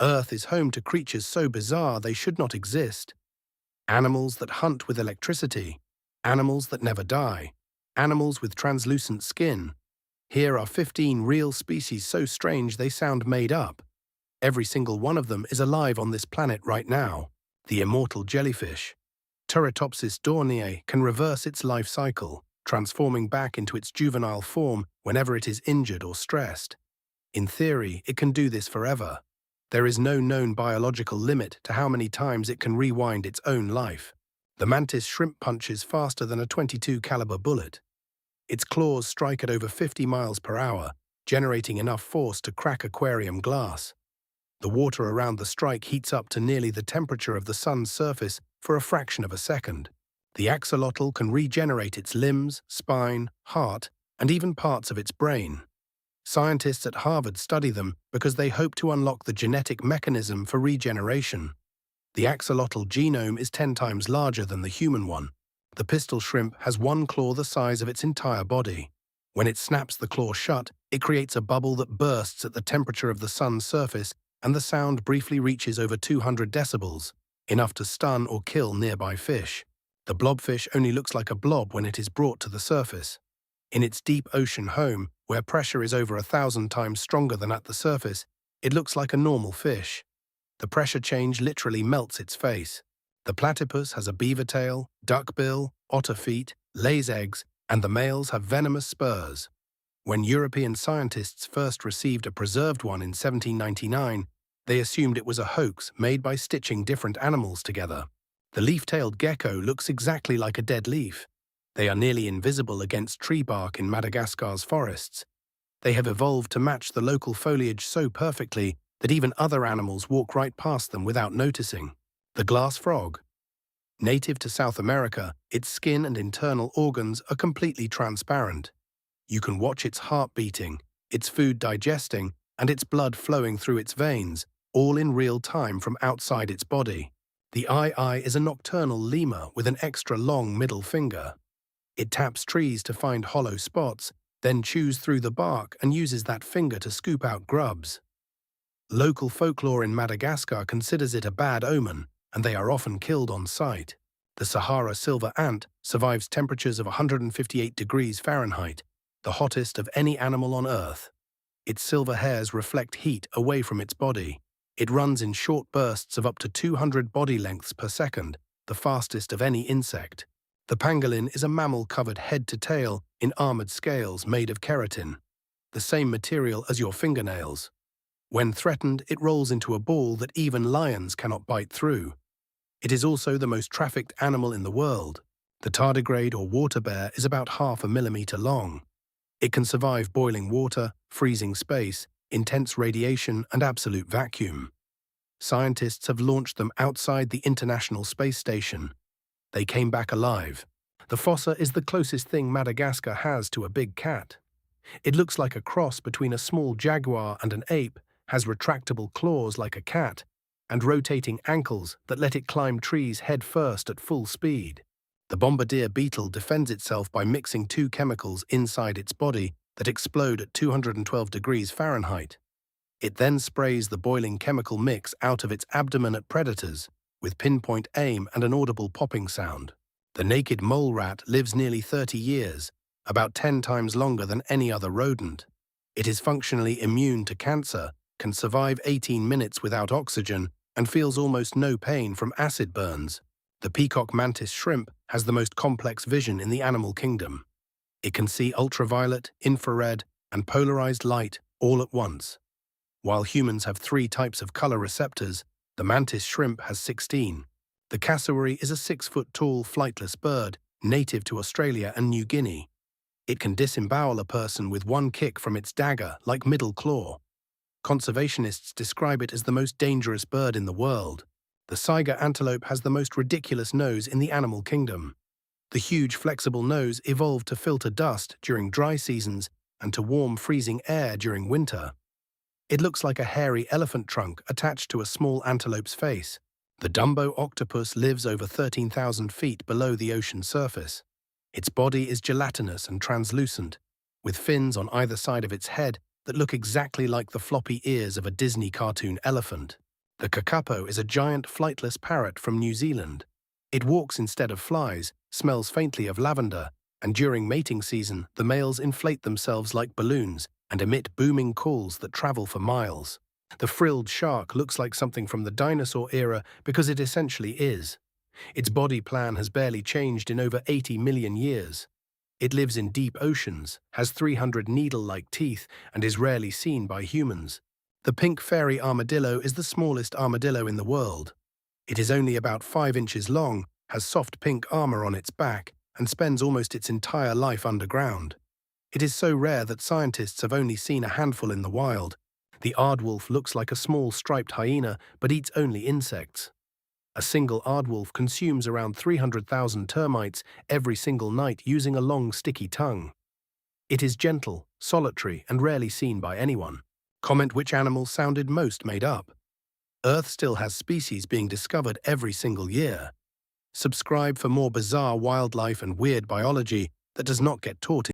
Earth is home to creatures so bizarre they should not exist. Animals that hunt with electricity, animals that never die, animals with translucent skin. Here are 15 real species so strange they sound made up. Every single one of them is alive on this planet right now. The immortal jellyfish. Turritopsis dohrnii can reverse its life cycle, transforming back into its juvenile form whenever it is injured or stressed. In theory, it can do this forever. There is no known biological limit to how many times it can rewind its own life. The mantis shrimp punches faster than a .22 caliber bullet. Its claws strike at over 50 miles per hour, generating enough force to crack aquarium glass. The water around the strike heats up to nearly the temperature of the sun's surface for a fraction of a second. The axolotl can regenerate its limbs, spine, heart, and even parts of its brain. Scientists at Harvard study them because they hope to unlock the genetic mechanism for regeneration. The axolotl genome is 10 times larger than the human one. The pistol shrimp has one claw the size of its entire body. When it snaps the claw shut, it creates a bubble that bursts at the temperature of the sun's surface, and the sound briefly reaches over 200 decibels, enough to stun or kill nearby fish. The blobfish only looks like a blob when it is brought to the surface. In its deep ocean home, where pressure is over 1,000 times stronger than at the surface, it looks like a normal fish. The pressure change literally melts its face. The platypus has a beaver tail, duck bill, otter feet, lays eggs, and the males have venomous spurs. When European scientists first received a preserved one in 1799, they assumed it was a hoax made by stitching different animals together. The leaf-tailed gecko looks exactly like a dead leaf. They are nearly invisible against tree bark in Madagascar's forests. They have evolved to match the local foliage so perfectly that even other animals walk right past them without noticing. The glass frog. Native to South America, its skin and internal organs are completely transparent. You can watch its heart beating, its food digesting, and its blood flowing through its veins, all in real time from outside its body. The eye is a nocturnal lemur with an extra long middle finger. It taps trees to find hollow spots, then chews through the bark and uses that finger to scoop out grubs. Local folklore in Madagascar considers it a bad omen, and they are often killed on sight. The Sahara silver ant survives temperatures of 158 degrees Fahrenheit, the hottest of any animal on Earth. Its silver hairs reflect heat away from its body. It runs in short bursts of up to 200 body lengths per second, the fastest of any insect. The pangolin is a mammal covered head to tail in armored scales made of keratin, the same material as your fingernails. When threatened, it rolls into a ball that even lions cannot bite through. It is also the most trafficked animal in the world. The tardigrade or water bear is about 0.5 millimeter long. It can survive boiling water, freezing space, intense radiation, and absolute vacuum. Scientists have launched them outside the International Space Station. They came back alive. The fossa is the closest thing Madagascar has to a big cat. It looks like a cross between a small jaguar and an ape, has retractable claws like a cat, and rotating ankles that let it climb trees head first at full speed. The bombardier beetle defends itself by mixing two chemicals inside its body that explode at 212 degrees Fahrenheit. It then sprays the boiling chemical mix out of its abdomen at predators, with pinpoint aim and an audible popping sound. The naked mole rat lives nearly 30 years, about 10 times longer than any other rodent. It is functionally immune to cancer, can survive 18 minutes without oxygen, and feels almost no pain from acid burns. The peacock mantis shrimp has the most complex vision in the animal kingdom. It can see ultraviolet, infrared, and polarized light all at once. While humans have 3 types of color receptors, the mantis shrimp has 16. The cassowary is a 6-foot-tall flightless bird, native to Australia and New Guinea. It can disembowel a person with one kick from its dagger, like middle claw. Conservationists describe it as the most dangerous bird in the world. The saiga antelope has the most ridiculous nose in the animal kingdom. The huge flexible nose evolved to filter dust during dry seasons and to warm freezing air during winter. It looks like a hairy elephant trunk attached to a small antelope's face. The Dumbo octopus lives over 13,000 feet below the ocean surface. Its body is gelatinous and translucent, with fins on either side of its head that look exactly like the floppy ears of a Disney cartoon elephant. The kakapo is a giant flightless parrot from New Zealand. It walks instead of flies, smells faintly of lavender, and during mating season, the males inflate themselves like balloons and emit booming calls that travel for miles. The frilled shark looks like something from the dinosaur era because it essentially is. Its body plan has barely changed in over 80 million years. It lives in deep oceans, has 300 needle-like teeth, and is rarely seen by humans. The pink fairy armadillo is the smallest armadillo in the world. It is only about 5 inches long, has soft pink armor on its back, and spends almost its entire life underground. It is so rare that scientists have only seen a handful in the wild. The aardwolf looks like a small striped hyena, but eats only insects. A single aardwolf consumes around 300,000 termites every single night using a long, sticky tongue. It is gentle, solitary, and rarely seen by anyone. Comment which animal sounded most made up. Earth still has species being discovered every single year. Subscribe for more bizarre wildlife and weird biology that does not get taught in